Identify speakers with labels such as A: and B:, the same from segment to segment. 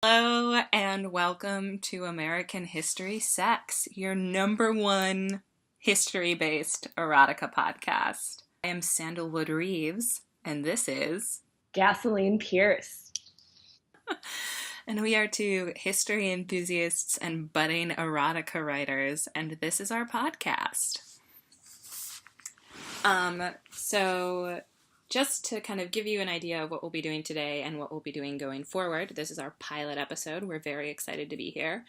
A: Hello and welcome to American History Sex, your number one history-based erotica podcast. I am Sandalwood Reeves, and this is
B: Gasoline Pierce.
A: And we are two history enthusiasts and budding erotica writers, and this is our podcast. So just to kind of give you an idea of what we'll be doing today and what we'll be doing going forward, this is our pilot episode. We're very excited to be here.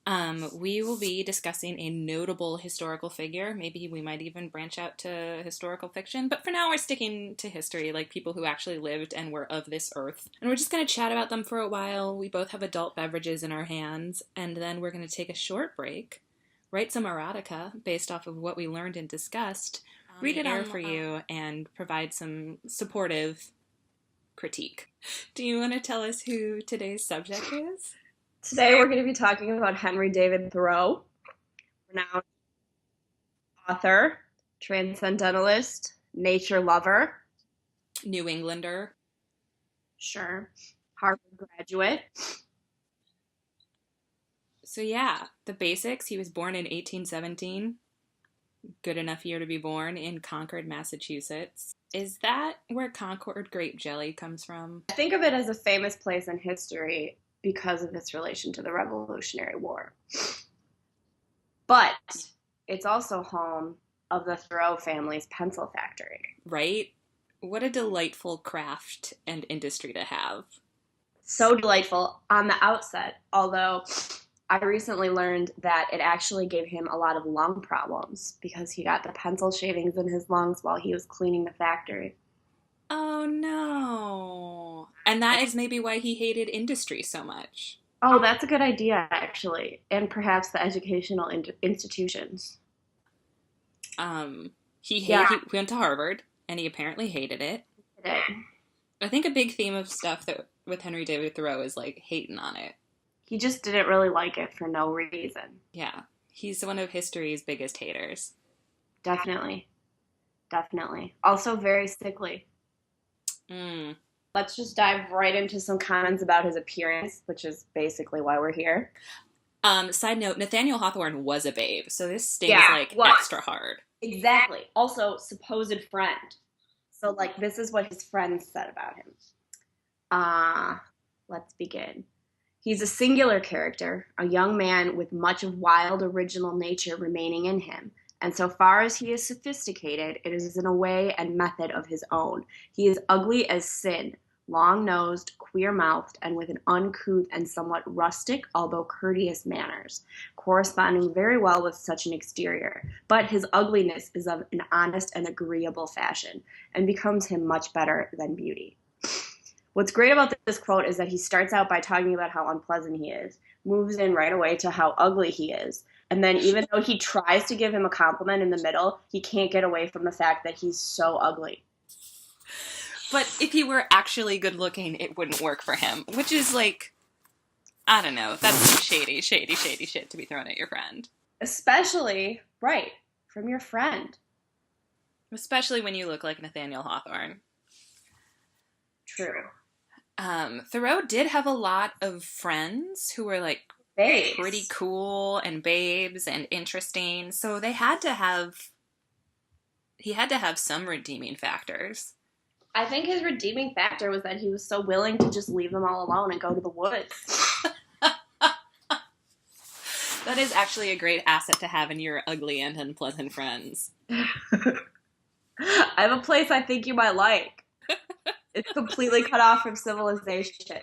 A: We will be discussing a notable historical figure. Maybe we might even branch out to historical fiction, but for now we're sticking to history, like people who actually lived and were of this earth. And we're just going to chat about them for a while. We both have adult beverages in our hands, and then we're going to take a short break, write some erotica based off of what we learned and discussed, read it out for you, and provide some supportive critique. Do you want to tell us who today's subject is?
B: Today we're going to be talking about Henry David Thoreau, renowned author, transcendentalist, nature lover,
A: New Englander.
B: sure, Harvard graduate.
A: So yeah, the basics. He was born in 1817. Good enough year to be born in Concord, Massachusetts. Is that where Concord grape jelly comes from?
B: I think of it as a famous place in history because of its relation to the Revolutionary War. But it's also home of the Thoreau family's pencil factory.
A: Right? What a delightful craft and industry to have.
B: So delightful on the outset, although I recently learned that it actually gave him a lot of lung problems because he got the pencil shavings in his lungs while he was cleaning the factory.
A: Oh no. And that is maybe why he hated industry so much.
B: Oh, that's a good idea, actually. And perhaps the educational institutions.
A: He went to Harvard, and he apparently hated it.
B: Today.
A: I think a big theme of stuff that with Henry David Thoreau is like hating on it.
B: He just didn't really like it for no reason.
A: Yeah, he's one of history's biggest haters.
B: Definitely. Definitely. Also very sickly. Let's just dive right into some comments about his appearance, which is basically why we're here.
A: Side note, Nathaniel Hawthorne was a babe, so this stings extra hard.
B: Exactly. Also, supposed friend. So, this is what his friends said about him. Let's begin. He's a singular character, a young man with much of wild, original nature remaining in him. And so far as he is sophisticated, it is in a way and method of his own. He is ugly as sin, long-nosed, queer-mouthed, and with an uncouth and somewhat rustic, although courteous manners, corresponding very well with such an exterior. But his ugliness is of an honest and agreeable fashion, and becomes him much better than beauty. What's great about this quote is that he starts out by talking about how unpleasant he is, moves in right away to how ugly he is, and then even though he tries to give him a compliment in the middle, he can't get away from the fact that he's so ugly.
A: But if he were actually good looking, it wouldn't work for him, which is I don't know, that's some shady shit to be thrown at your friend.
B: Especially, right, from your friend.
A: Especially when you look like Nathaniel Hawthorne.
B: True.
A: Thoreau did have a lot of friends who were
B: babes.
A: Pretty cool and babes and interesting, so he had to have some redeeming factors.
B: I think his redeeming factor was that he was so willing to just leave them all alone and go to the woods.
A: That is actually a great asset to have in your ugly and unpleasant friends.
B: I have a place I think you might like. It's completely cut off from civilization.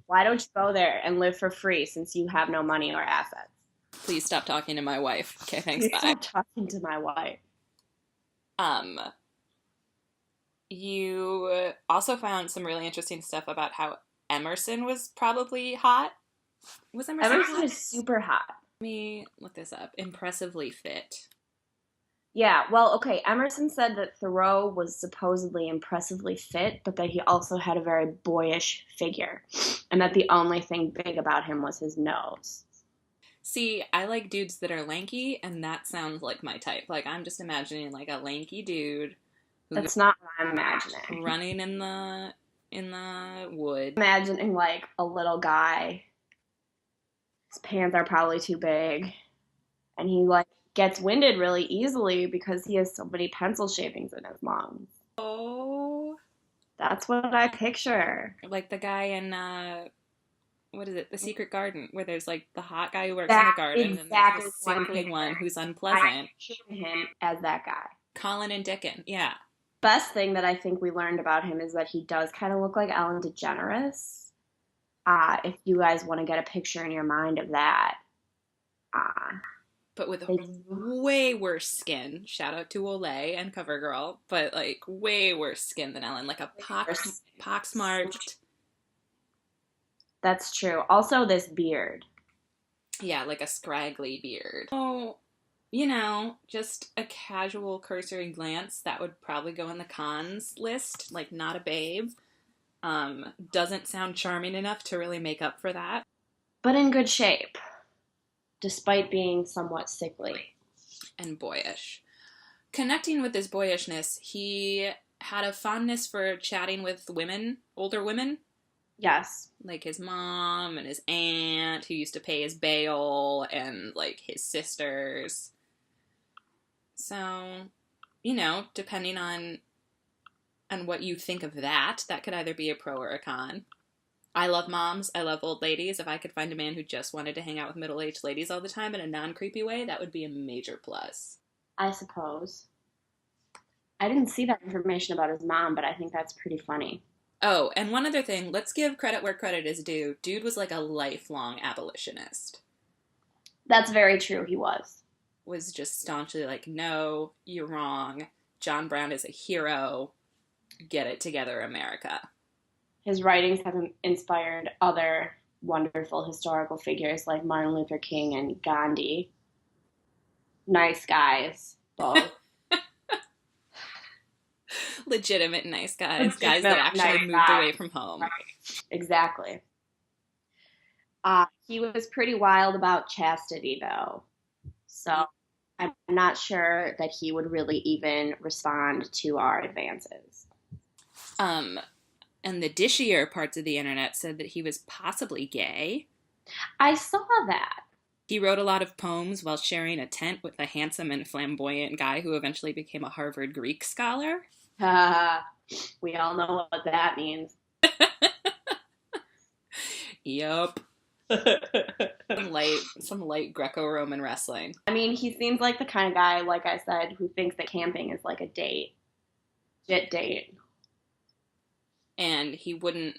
B: Why don't you go there and live for free since you have no money or assets?
A: Please stop talking to my wife. Okay, thanks,
B: Please
A: bye.
B: Stop talking to my wife.
A: You also found some really interesting stuff about how Emerson was probably hot. Was Emerson hot?
B: is super hot.
A: Let me look this up. Impressively fit.
B: Yeah, well, okay, Emerson said that Thoreau was supposedly impressively fit, but that he also had a very boyish figure, and that the only thing big about him was his nose.
A: See, I like dudes that are lanky, and that sounds like my type. I'm just imagining, a lanky dude
B: That's not what I'm imagining.
A: running in the in the wood.
B: Imagining like a little guy. His pants are probably too big, and he like gets winded really easily because he has so many pencil shavings in his lungs.
A: Oh,
B: That's what I picture.
A: like the guy in what is it? The Secret Garden, where there's like the hot guy who works in the
B: That's
A: garden, and
B: exactly
A: there's the
B: what I'm
A: sickly one
B: picturing.
A: who's
B: I
A: unpleasant.
B: picture him as that guy.
A: Colin and Dickon, yeah.
B: Best thing that I think we learned about him is that he does kind of look like Ellen DeGeneres. If you guys want to get a picture in your mind of that,
A: But with
B: they
A: way worse skin. Shout out to Olay and CoverGirl, but like way worse skin than Ellen, like a pox-marked.
B: That's true. Also, this beard.
A: Yeah, like a scraggly beard. Oh, you know, just a casual cursory glance, that would probably go in the cons list, like not a babe. Doesn't sound charming enough to really make up for that.
B: But in good shape, despite being somewhat sickly.
A: And boyish. Connecting with his boyishness, he had a fondness for chatting with women, older women.
B: Yes.
A: Like his mom and his aunt who used to pay his bail, and like his sisters. So, you know, depending on what you think of that, that could either be a pro or a con. I love moms. I love old ladies. If I could find a man who just wanted to hang out with middle-aged ladies all the time in a non-creepy way, that would be a major plus.
B: I suppose. I didn't see that information about his mom, but I think that's pretty funny.
A: Oh, and one other thing. Let's give credit where credit is due. Dude was like a lifelong abolitionist.
B: That's very true. He was.
A: Was just staunchly like, no, you're wrong. John Brown is a hero. Get it together, America.
B: His writings have inspired other wonderful historical figures like Martin Luther King and Gandhi. Nice guys, both.
A: Legitimate nice guys. Guys that actually moved away from home.
B: Right. Exactly. He was pretty wild about chastity, though. So I'm not sure that he would really even respond to our advances.
A: And the dishier parts of the internet said that he was possibly gay.
B: I saw that.
A: He wrote a lot of poems while sharing a tent with a handsome and flamboyant guy who eventually became a Harvard Greek scholar.
B: We all know what that means.
A: Yup. some light Greco-Roman wrestling.
B: I mean, he seems like the kind of guy, like I said, who thinks that camping is like a date. Legit date.
A: And he wouldn't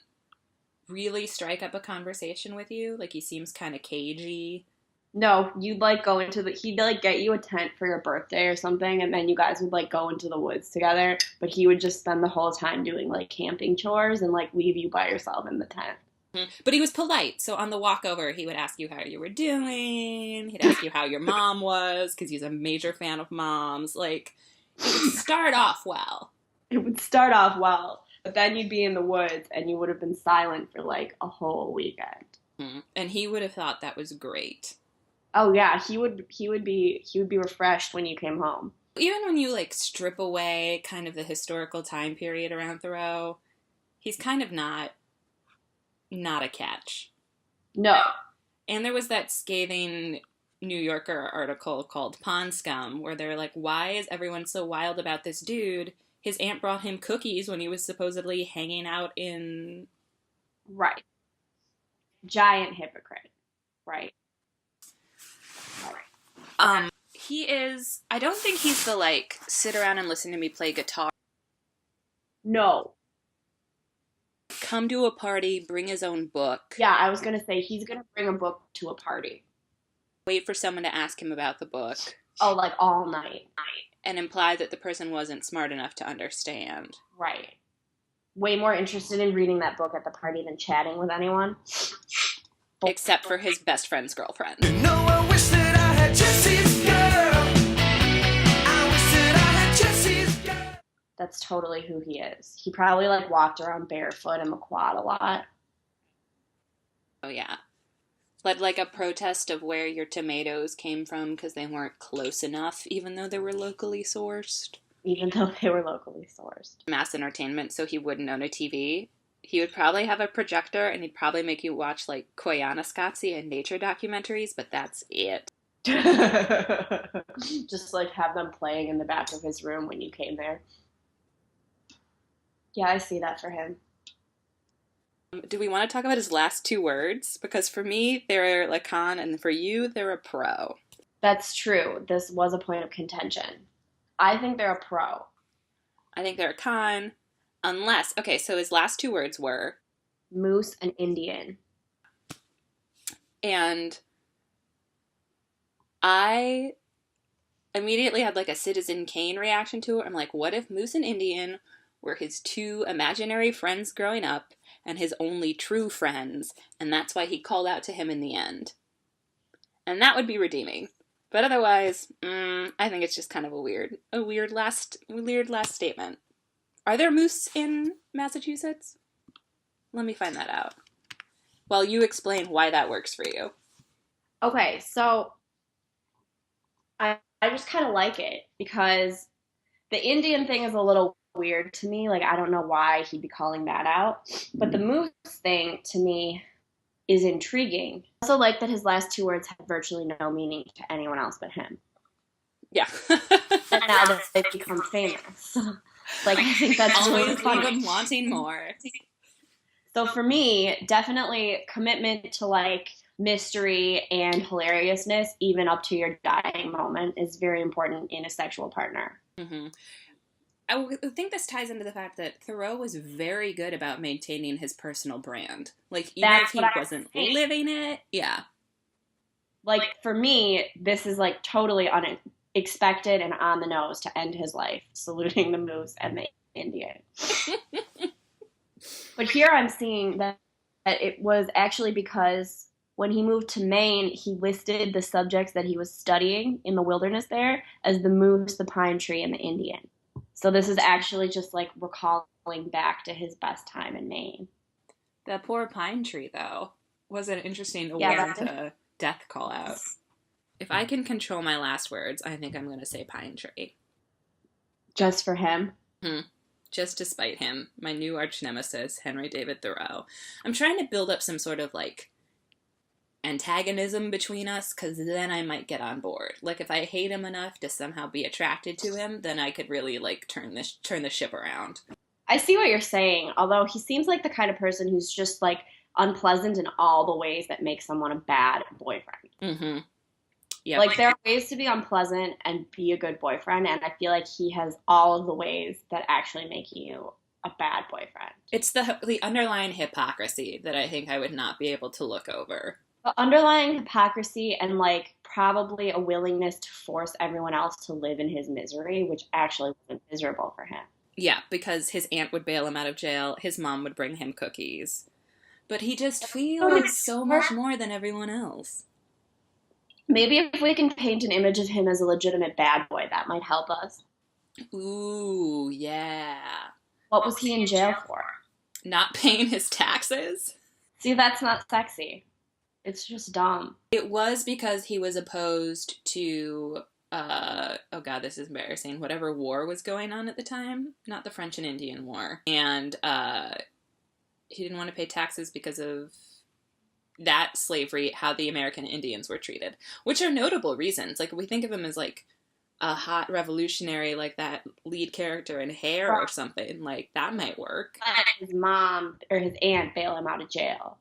A: really strike up a conversation with you. Like, he seems kind of cagey.
B: No, you'd like go into he'd like get you a tent for your birthday or something, and then you guys would like go into the woods together, but he would just spend the whole time doing like camping chores and like leave you by yourself in the tent.
A: But he was polite, so on the walk over, he would ask you how you were doing. He'd ask you how your mom was, because he's a major fan of moms. Like, it would start off well.
B: It would start off well, but then you'd be in the woods and you would have been silent for like a whole weekend.
A: And he would have thought that was great.
B: Oh yeah, he would be refreshed when you came home.
A: Even when you like strip away kind of the historical time period around Thoreau, he's kind of not a catch.
B: No.
A: And there was that scathing New Yorker article called Pond Scum, where they're like, why is everyone so wild about this dude? His aunt brought him cookies when he was supposedly hanging out in...
B: Right. Giant hypocrite. Right.
A: He is... I don't think he's the, like, sit around and listen to me play guitar.
B: No.
A: Come to a party, bring his own book.
B: Yeah, I was going to say, he's going to bring a book to a party.
A: Wait for someone to ask him about the book.
B: Oh, like all night.
A: And imply that the person wasn't smart enough to understand.
B: Right. Way more interested in reading that book at the party than chatting with anyone.
A: Except for his best friend's girlfriend.
C: No, I wish that I had Jesse's girl. I wish that I had Jesse's girl.
B: That's totally who he is. He probably like walked around barefoot in the quad a lot.
A: Oh, yeah. Led like a protest of where your tomatoes came from because they weren't close enough, even though they were locally sourced.
B: Even though they were locally sourced.
A: Mass entertainment, so he wouldn't own a TV. He would probably have a projector, and he'd probably make you watch, like, Koyaanisqatsi and nature documentaries, but that's it.
B: Just like have them playing in the back of his room when you came there. Yeah, I see that for him.
A: Do we want to talk about his last two words? Because for me, they're a con, and for you, they're a pro.
B: That's true. This was a point of contention. I think they're a pro.
A: I think they're a con, unless... Okay, so his last two words were...
B: Moose and Indian.
A: And I immediately had, like, a Citizen Kane reaction to it. I'm like, what if Moose and Indian were his two imaginary friends growing up and his only true friends, and that's why he called out to him in the end? And that would be redeeming. But otherwise, I think it's just kind of a weird last statement. Are there moose in Massachusetts? Let me find that out. While you explain why that works for you.
B: Okay, so I just kind of like it because the Indian thing is a little weird to me. Like, I don't know why he'd be calling that out. But the moose thing, to me, is intriguing. I also like that his last two words have virtually no meaning to anyone else but him.
A: Yeah.
B: And now that they've become famous. Like, I think that's really
A: Always leave
B: funny.
A: them wanting more.
B: So for me, definitely commitment to, like, mystery and hilariousness, even up to your dying moment, is very important in a sexual partner.
A: Mm-hmm. I think this ties into the fact that Thoreau was very good about maintaining his personal brand. Like, even
B: That's
A: if he
B: what I
A: wasn't
B: think.
A: living it, yeah.
B: Like, for me, this is, like, totally unexpected and on the nose to end his life, saluting the moose and the Indian. But here I'm seeing that it was actually because when he moved to Maine, he listed the subjects that he was studying in the wilderness there as the moose, the pine tree, and the Indian. So this is actually just, like, recalling back to his best time in Maine.
A: That poor pine tree, though, was an interesting
B: Yeah,
A: award to death call out. If I can control my last words, I think I'm going to say pine tree.
B: Just for him.
A: Just to spite him, my new arch nemesis, Henry David Thoreau. I'm trying to build up some sort of, like, antagonism between us, because then I might get on board. Like, if I hate him enough to somehow be attracted to him, then I could really, like, turn the ship around.
B: I see what you're saying, although he seems like the kind of person who's just, like, unpleasant in all the ways that make someone a bad boyfriend.
A: Mm-hmm. Yeah.
B: Like, there are ways to be unpleasant and be a good boyfriend, and I feel like he has all of the ways that actually make you a bad boyfriend.
A: It's the underlying hypocrisy that I think I would not be able to look over.
B: The underlying hypocrisy and, like, probably a willingness to force everyone else to live in his misery, which actually wasn't miserable for him.
A: Yeah, because his aunt would bail him out of jail, his mom would bring him cookies. But he just feels so much more than everyone else.
B: Maybe if we can paint an image of him as a legitimate bad boy, that might help us.
A: Ooh, yeah.
B: What was he in jail for?
A: Not paying his taxes?
B: See, that's not sexy. It's just dumb.
A: It was because he was opposed to, oh god, this is embarrassing, whatever war was going on at the time. Not the French and Indian War. And he didn't want to pay taxes because of that slavery, how the American Indians were treated. Which are notable reasons. Like, we think of him as, like, a hot revolutionary, like that lead character in Hair or something. Like, that might work.
B: His mom or his aunt bail him out of jail.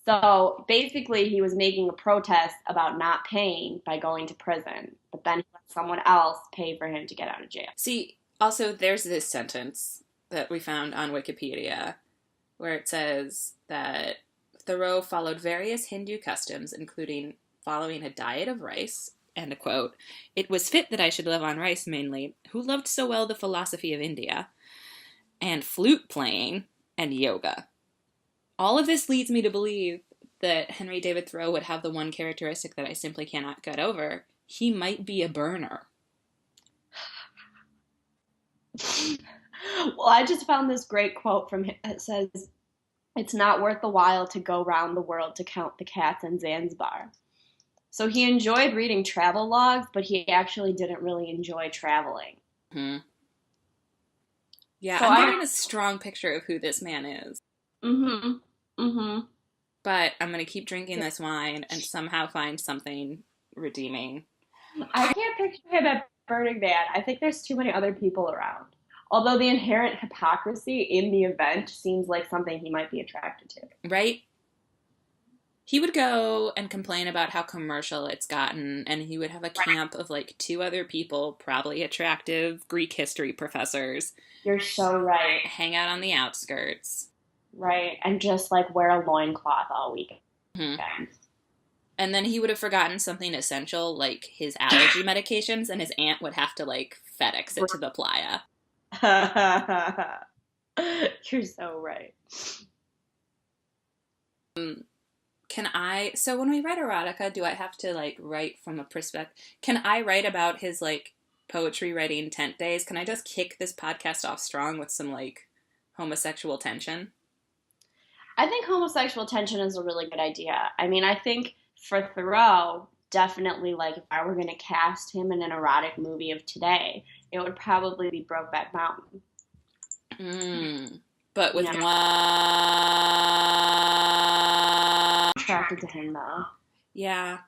B: So basically he was making a protest about not paying by going to prison, but then he let someone else pay for him to get out of jail.
A: See, also, there's this sentence that we found on Wikipedia where it says that Thoreau followed various Hindu customs, including following a diet of rice, and a quote, "It was fit that I should live on rice mainly, who loved so well the philosophy of India, and flute playing, and yoga." All of this leads me to believe that Henry David Thoreau would have the one characteristic that I simply cannot get over. He might be a burner.
B: Well, I just found this great quote from him. It says, "It's not worth the while to go round the world to count the cats in Zanzibar." So he enjoyed reading travel logs, but he actually didn't really enjoy traveling.
A: Yeah,
B: So
A: I'm getting a strong picture of who this man is.
B: Mm-hmm. Mm-hmm.
A: But I'm going to keep drinking this wine and somehow find something redeeming.
B: I can't picture him at Burning Man. I think there's too many other people around. Although the inherent hypocrisy in the event seems like something he might be attracted to.
A: Right? He would go and complain about how commercial it's gotten, and he would have a camp of like two other people, probably attractive Greek history professors,
B: You're so right.
A: hang out on the outskirts.
B: Right. And just like wear a loincloth all weekend.
A: Mhm. And then he would have forgotten something essential, like his allergy medications, and his aunt would have to like FedEx it to the playa.
B: You're so right.
A: So when we write erotica, do I have to like write from a perspective? Can I write about his like poetry writing tent days? Can I just kick this podcast off strong with some like homosexual tension?
B: I think homosexual tension is a really good idea. I mean, I think for Thoreau, definitely, like, if I were going to cast him in an erotic movie of today, it would probably be Brokeback Mountain.
A: But with
B: attracted to him, though.
A: Yeah.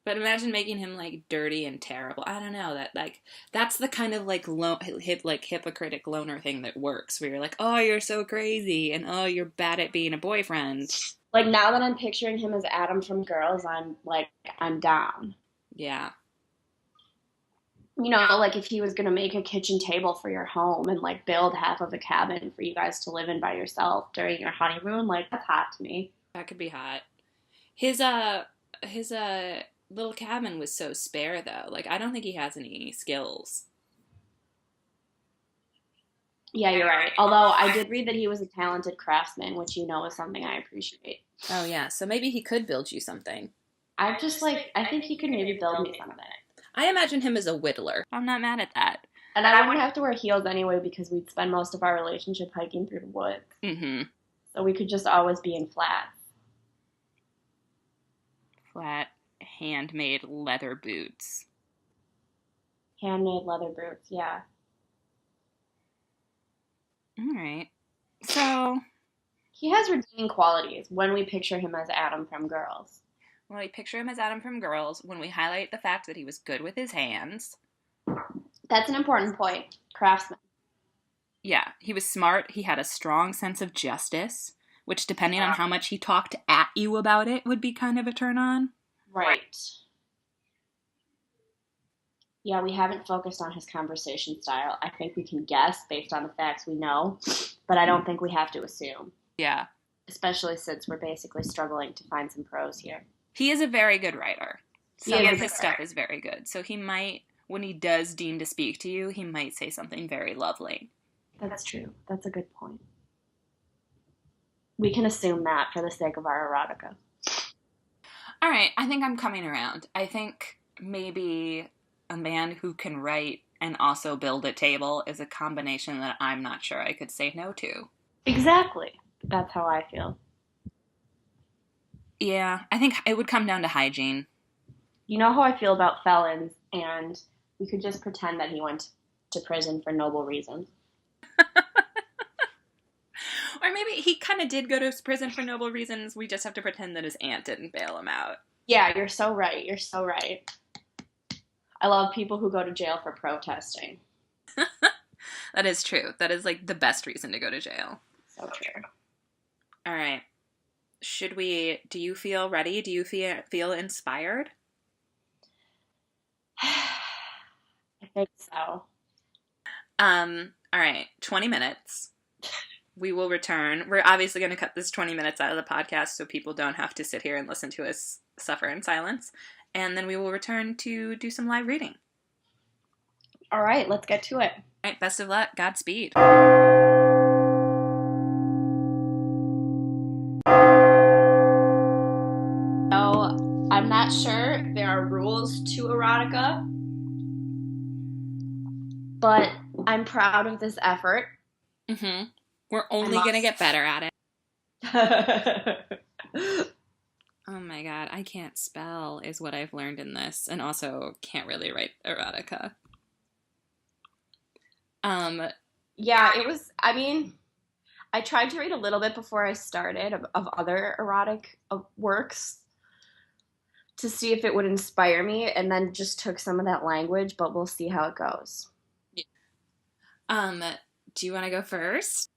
A: But imagine making him like dirty and terrible. I don't know, that like that's the kind of like hypocritic loner thing that works. Where you're like, oh, you're so crazy, and oh, you're bad at being a boyfriend.
B: Like now that I'm picturing him as Adam from Girls, I'm down.
A: Yeah.
B: You know, like if he was gonna make a kitchen table for your home and like build half of a cabin for you guys to live in by yourself during your honeymoon, like that's hot to me.
A: That could be hot. His little cabin was so spare though. Like I don't think he has any skills.
B: Yeah, you're right. Although I did read that he was a talented craftsman, which you know is something I appreciate.
A: Oh yeah, so maybe he could build you something.
B: I think he could maybe build me something.
A: I imagine him as a whittler. I'm not mad at that.
B: And I wouldn't have to wear heels anyway because we'd spend most of our relationship hiking through the woods.
A: Mm-hmm.
B: So we could just always be in flats.
A: Flat, handmade leather boots.
B: Handmade leather boots, yeah.
A: All right. So
B: he has redeeming qualities when we picture him as Adam from Girls.
A: When we picture him as Adam from Girls, when we highlight the fact that he was good with his hands.
B: That's an important point. Craftsman.
A: Yeah, he was smart. He had a strong sense of justice, which, depending on how much he talked at you about it, would be kind of a turn on.
B: Right. Yeah, we haven't focused on his conversation style. I think we can guess based on the facts we know, but I don't think we have to assume.
A: Yeah.
B: Especially since we're basically struggling to find some prose here.
A: He is a very good writer. Some of his stuff is very good. So he might, when he does deign to speak to you, he might say something very lovely.
B: That's true. That's a good point. We can assume that for the sake of our erotica.
A: All right, I think I'm coming around. I think maybe a man who can write and also build a table is a combination that I'm not sure I could say no to.
B: Exactly. That's how I feel.
A: Yeah, I think it would come down to hygiene.
B: You know how I feel about felons, and we could just pretend that he went to prison for noble reasons.
A: Or maybe he kind of did go to prison for noble reasons. We just have to pretend that his aunt didn't bail him out.
B: Yeah, you're so right. You're so right. I love people who go to jail for protesting.
A: That is true. That is like the best reason to go to jail.
B: So true.
A: All right. Do you feel ready? Do you feel inspired?
B: I think so.
A: All right. 20 minutes. We will return. We're obviously going to cut this 20 minutes out of the podcast so people don't have to sit here and listen to us suffer in silence. And then we will return to do some live reading.
B: All right, let's get to it.
A: All right. Best of luck. Godspeed.
B: I'm not sure there are rules to erotica, but I'm proud of this effort.
A: Mm-hmm. We're only going to get better at it. Oh my god, I can't spell is what I've learned in this, and also can't really write erotica.
B: Yeah, it was, I mean, I tried to read a little bit before I started of other erotic works to see if it would inspire me, and then just took some of that language, but we'll see how it goes.
A: Do you want to go first?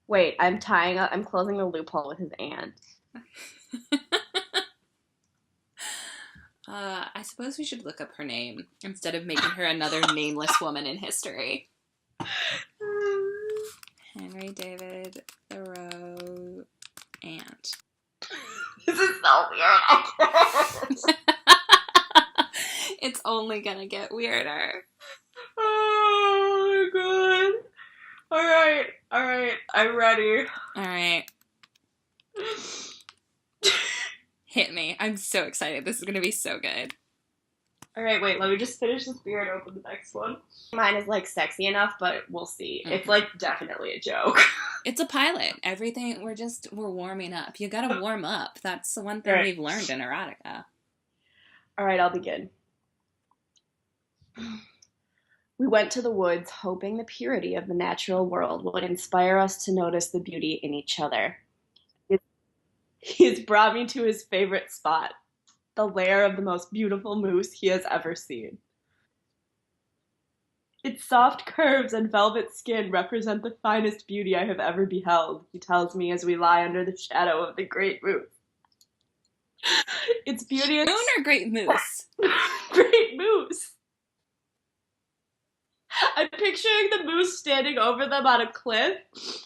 B: Wait, I'm closing the loophole with his aunt.
A: I suppose we should look up her name instead of making her another nameless woman in history. Henry David Thoreau aunt.
B: This is so weird.
A: It's only gonna get weirder.
B: Oh my god. All right, I'm ready.
A: All right. Hit me. I'm so excited. This is gonna be so good.
B: All right, wait, let me just finish this beer and open the next one. Mine is like sexy enough, but we'll see. It's like definitely a joke.
A: It's a pilot. Everything, we're warming up. You gotta warm up. That's the one thing
B: Right.
A: we've learned in erotica.
B: All right, I'll begin. We went to the woods hoping the purity of the natural world would inspire us to notice the beauty in each other. He has brought me to his favorite spot, the lair of the most beautiful moose he has ever seen. Its soft curves and velvet skin represent the finest beauty I have ever beheld, he tells me as we lie under the shadow of the great moose. Its beauty is
A: Moon or Great Moose?
B: great moose. I'm picturing the moose standing over them on a cliff,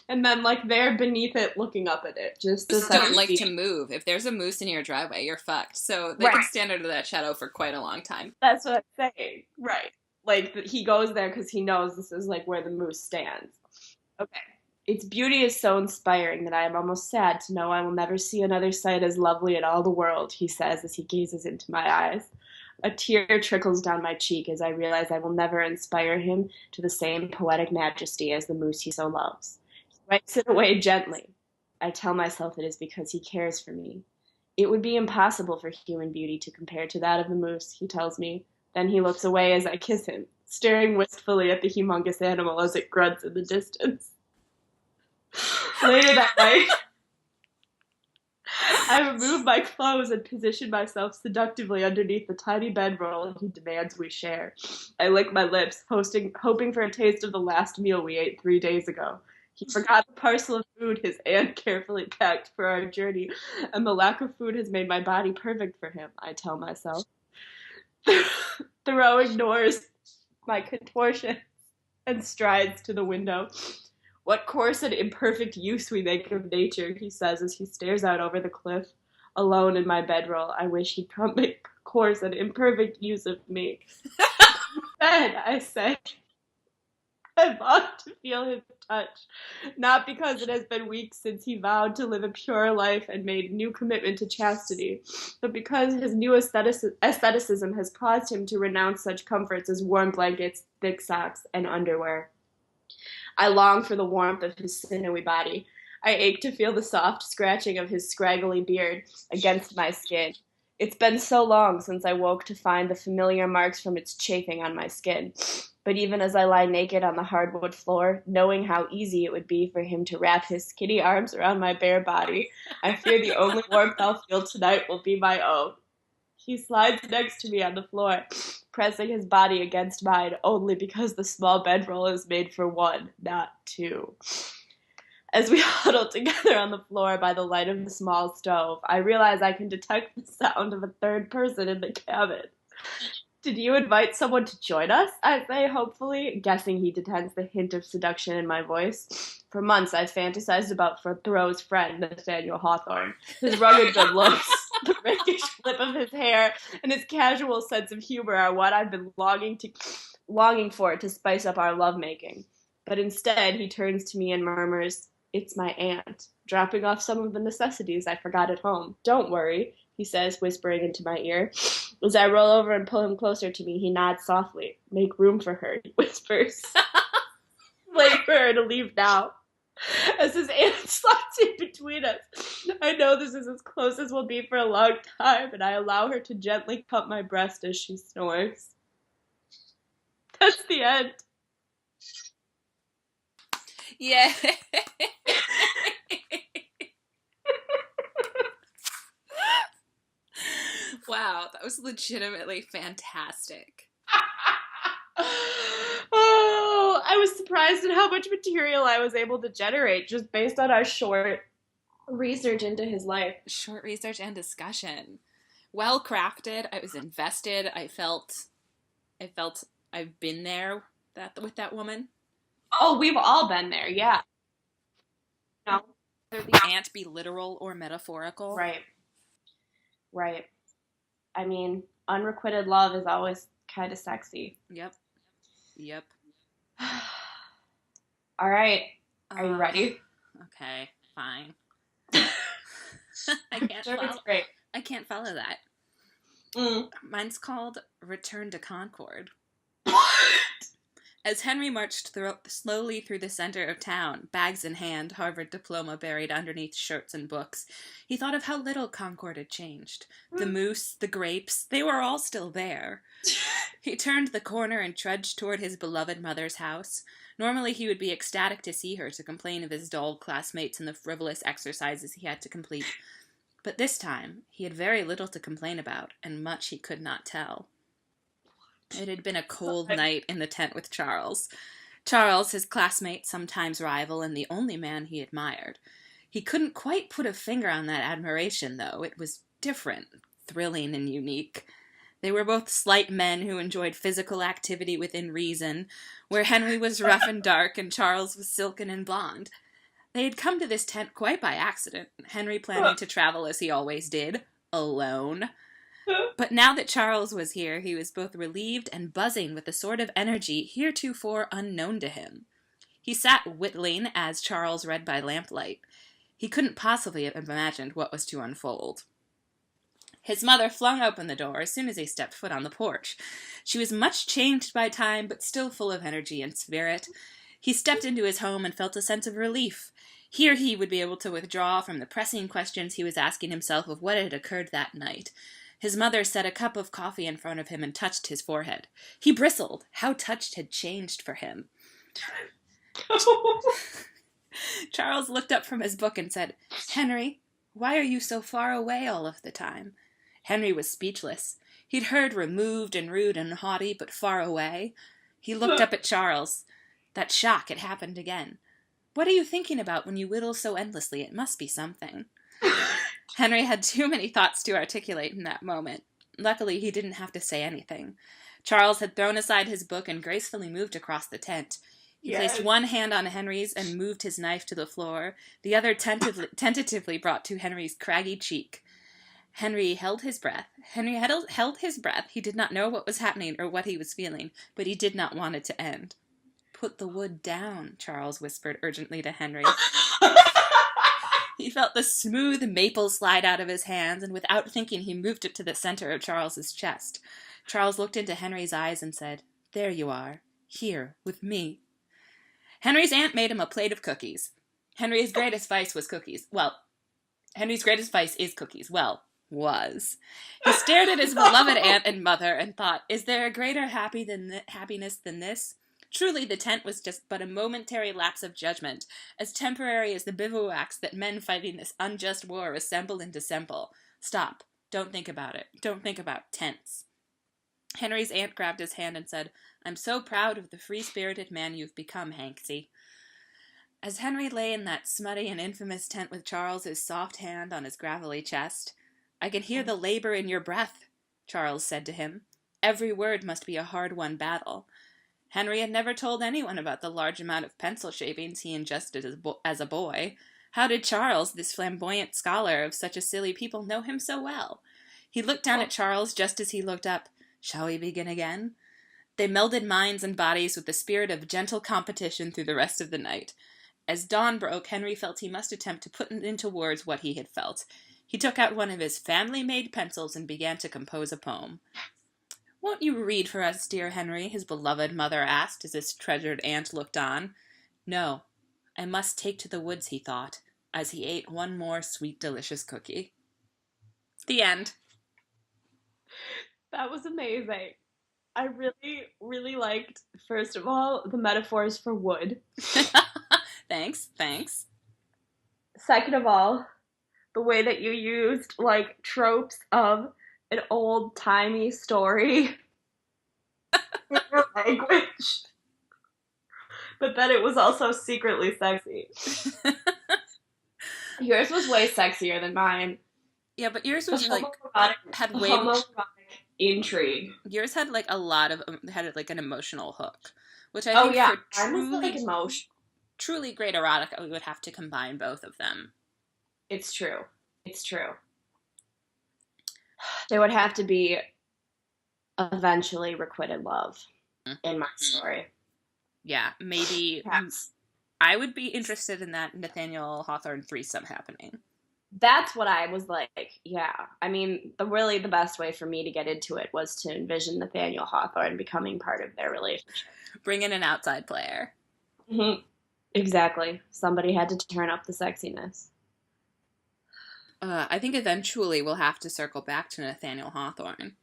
B: and then like they're beneath it looking up at it. Just
A: Moose
B: to
A: don't like to move. If there's a moose in your driveway, you're fucked. So they can
B: Right.
A: stand under that shadow for quite a long time.
B: That's what I'm saying. Right. Like he goes there because he knows this is like where the moose stands. Okay. Its beauty is so inspiring that I am almost sad to know I will never see another sight as lovely in all the world, he says as he gazes into my eyes. A tear trickles down my cheek as I realize I will never inspire him to the same poetic majesty as the moose he so loves. He wipes it away gently. I tell myself it is because he cares for me. It would be impossible for human beauty to compare to that of the moose, he tells me. Then he looks away as I kiss him, staring wistfully at the humongous animal as it grunts in the distance. Later that night, I remove my clothes and position myself seductively underneath the tiny bedroll he demands we share. I lick my lips, hoping for a taste of the last meal we ate 3 days ago. He forgot the parcel of food his aunt carefully packed for our journey, and the lack of food has made my body perfect for him, I tell myself. Thoreau ignores my contortions and strides to the window. What coarse and imperfect use we make of nature, he says as he stares out over the cliff. Alone in my bedroll, I wish he'd come make coarse and imperfect use of me. Instead, I say, I long to feel his touch, not because it has been weeks since he vowed to live a pure life and made a new commitment to chastity, but because his new aestheticism has caused him to renounce such comforts as warm blankets, thick socks, and underwear. I long for the warmth of his sinewy body. I ache to feel the soft scratching of his scraggly beard against my skin. It's been so long since I woke to find the familiar marks from its chafing on my skin. But even as I lie naked on the hardwood floor, knowing how easy it would be for him to wrap his skinny arms around my bare body, I fear the only warmth I'll feel tonight will be my own. He slides next to me on the floor, pressing his body against mine only because the small bedroll is made for one, not two. As we huddle together on the floor by the light of the small stove, I realize I can detect the sound of a third person in the cabin. Did you invite someone to join us? I say hopefully, guessing he detects the hint of seduction in my voice. For months, I've fantasized about Thoreau's friend, Nathaniel Hawthorne. His rugged good looks, the rakish flip of his hair, and his casual sense of humor are what I've been longing for to spice up our lovemaking. But instead, he turns to me and murmurs, "It's my aunt," dropping off some of the necessities I forgot at home. "Don't worry," he says, whispering into my ear. As I roll over and pull him closer to me, he nods softly. "Make room for her," he whispers. Wait for her to leave now. As his aunt slides in between us, I know this is as close as we'll be for a long time, and I allow her to gently cup my breast as she snores. That's the end.
A: Yeah. Wow, that was legitimately fantastic.
B: Oh, I was surprised at how much material I was able to generate just based on our short research into his life.
A: Short research and discussion. Well crafted. I was invested. I felt I've been there with that woman.
B: Oh, we've all been there, yeah. No,
A: Whether the aunt be literal or metaphorical.
B: right, right. I mean, unrequited love is always kind of sexy.
A: Yep. Yep.
B: All right, are you
A: Uh,
B: ready?
A: Okay, fine. I can't
B: Sure, it's
A: follow.
B: great.
A: I can't follow that.
B: Mm.
A: Mine's called Return to Concord. As Henry marched slowly through the center of town, bags in hand, Harvard diploma buried underneath shirts and books, he thought of how little Concord had changed. The moose, the grapes, they were all still there. He turned the corner and trudged toward his beloved mother's house. Normally he would be ecstatic to see her, to complain of his dull classmates and the frivolous exercises he had to complete. But this time, he had very little to complain about, and much he could not tell. It had been a cold night in the tent with Charles. Charles, his classmate, sometimes rival, and the only man he admired. He couldn't quite put a finger on that admiration, though. It was different, thrilling, and unique. They were both slight men who enjoyed physical activity within reason, where Henry was rough and dark and Charles was silken and blonde. They had come to this tent quite by accident, Henry planning to travel as he always did, alone. But now that Charles was here, he was both relieved and buzzing with a sort of energy heretofore unknown to him. He sat whittling as Charles read by lamplight. He couldn't possibly have imagined what was to unfold. His mother flung open the door as soon as he stepped foot on the porch. She was much changed by time, but still full of energy and spirit. He stepped into his home and felt a sense of relief. Here he would be able to withdraw from the pressing questions he was asking himself of what had occurred that night. His mother set a cup of coffee in front of him and touched his forehead. He bristled. How touch had changed for him. Charles looked up from his book and said, "Henry, why are you so far away all of the time?" Henry was speechless. He'd heard removed and rude and haughty, but far away. He looked up at Charles. That shock had happened again. "What are you thinking about when you whittle so endlessly? It must be something." Henry had too many thoughts to articulate in that moment. Luckily, he didn't have to say anything. Charles had thrown aside his book and gracefully moved across the tent. He placed one hand on Henry's and moved his knife to the floor, the other tentatively brought to Henry's craggy cheek. Henry held his breath. Held his breath. He did not know what was happening or what he was feeling, but he did not want it to end. "Put the wood down," Charles whispered urgently to Henry. He felt the smooth maple slide out of his hands, and without thinking he moved it to the center of Charles's chest. Charles looked into Henry's eyes and said, "There you are, here, with me." Henry's aunt made him a plate of cookies. Henry's greatest vice is cookies. Well, was. He stared at his beloved aunt and mother and thought, is there a greater happiness than this? Truly, the tent was just but a momentary lapse of judgment, as temporary as the bivouacs that men fighting this unjust war assemble and dissemble. Stop. Don't think about it. Don't think about tents. Henry's aunt grabbed his hand and said, "I'm so proud of the free-spirited man you've become, Hanksy." As Henry lay in that smutty and infamous tent with Charles's soft hand on his gravelly chest, "I can hear the labor in your breath," Charles said to him. "Every word must be a hard-won battle." Henry had never told anyone about the large amount of pencil shavings he ingested as a boy. How did Charles, this flamboyant scholar of such a silly people, know him so well? He looked down at Charles just as he looked up. Shall we begin again? They melded minds and bodies with the spirit of gentle competition through the rest of the night. As dawn broke, Henry felt he must attempt to put into words what he had felt. He took out one of his family-made pencils and began to compose a poem. "Won't you read for us, dear Henry?" his beloved mother asked as his treasured aunt looked on. "No, I must take to the woods," he thought, as he ate one more sweet, delicious cookie. The end.
B: That was amazing. I really, really liked, first of all, the metaphors for wood.
A: Thanks.
B: Second of all, the way that you used like tropes of an old-timey story in your language. But then it was also secretly sexy. Yours was way sexier than mine.
A: Yeah, but yours was like had way
B: homoerotic intrigue.
A: yours had like a lot of had like an emotional hook, which I
B: Oh
A: think
B: yeah,
A: for
B: mine was like emotion.
A: truly great erotica, we would have to combine both of them.
B: It's true. It's true. There would have to be eventually requited love in my story.
A: Yeah, maybe
B: Perhaps.
A: I would be interested in that Nathaniel Hawthorne threesome happening.
B: That's what I was like, yeah. I mean, the best way for me to get into it was to envision Nathaniel Hawthorne becoming part of their relationship.
A: Bring in an outside player.
B: Mm-hmm. Exactly. Somebody had to turn up the sexiness.
A: I think eventually we'll have to circle back to Nathaniel Hawthorne.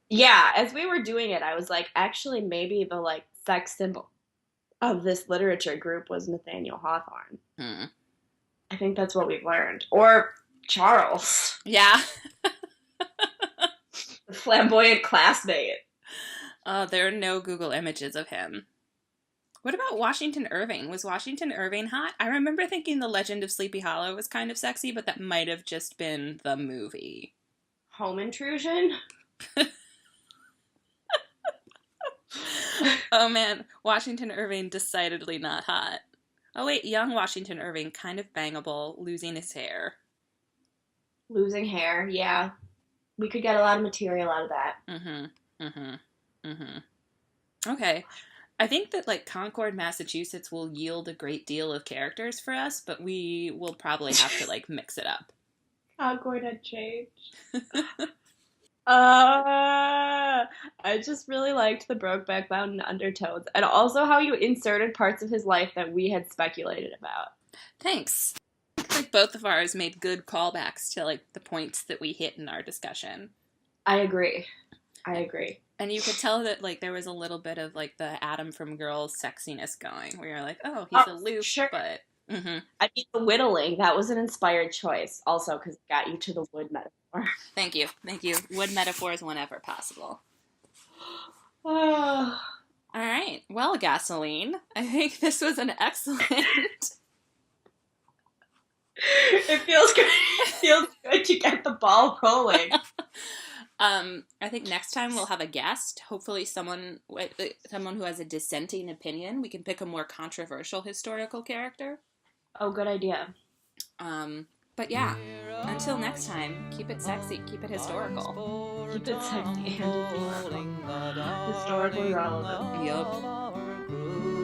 B: Yeah, as we were doing it, I was like, actually, maybe the like sex symbol of this literature group was Nathaniel Hawthorne. I think that's what we've learned. Or Charles,
A: Yeah.
B: the flamboyant classmate.
A: There are no Google images of him. What about Washington Irving? Was Washington Irving hot? I remember thinking The Legend of Sleepy Hollow was kind of sexy, but that might have just been the movie.
B: Home intrusion?
A: Oh man, Washington Irving decidedly not hot. Oh wait, young Washington Irving, kind of bangable, losing his hair.
B: Losing hair, yeah. We could get a lot of material out of that.
A: Okay. I think that like Concord, Massachusetts will yield a great deal of characters for us, but we will probably have to like mix it up.
B: Concord had changed. I just really liked the Brokeback Mountain undertones, and also how you inserted parts of his life that we had speculated about.
A: Thanks. I think like both of ours made good callbacks to like the points that we hit in our discussion.
B: I agree.
A: And you could tell that like there was a little bit of like the Adam from Girls sexiness going, where you're like, oh, he's aloof,
B: sure.
A: but
B: I mean, the whittling, that was an inspired choice, also because it got you to the wood metaphor.
A: Thank you. Wood metaphors whenever possible.
B: Oh.
A: All right. Well, Gasoline, I think this was an excellent.
B: It feels good. It feels good to get the ball rolling.
A: I think next time we'll have a guest. Hopefully, someone who has a dissenting opinion. We can pick a more controversial historical character.
B: Oh, good idea.
A: But yeah, until next time, keep it sexy, keep it historical.
B: Keep it sexy and historically relevant.
A: Yup.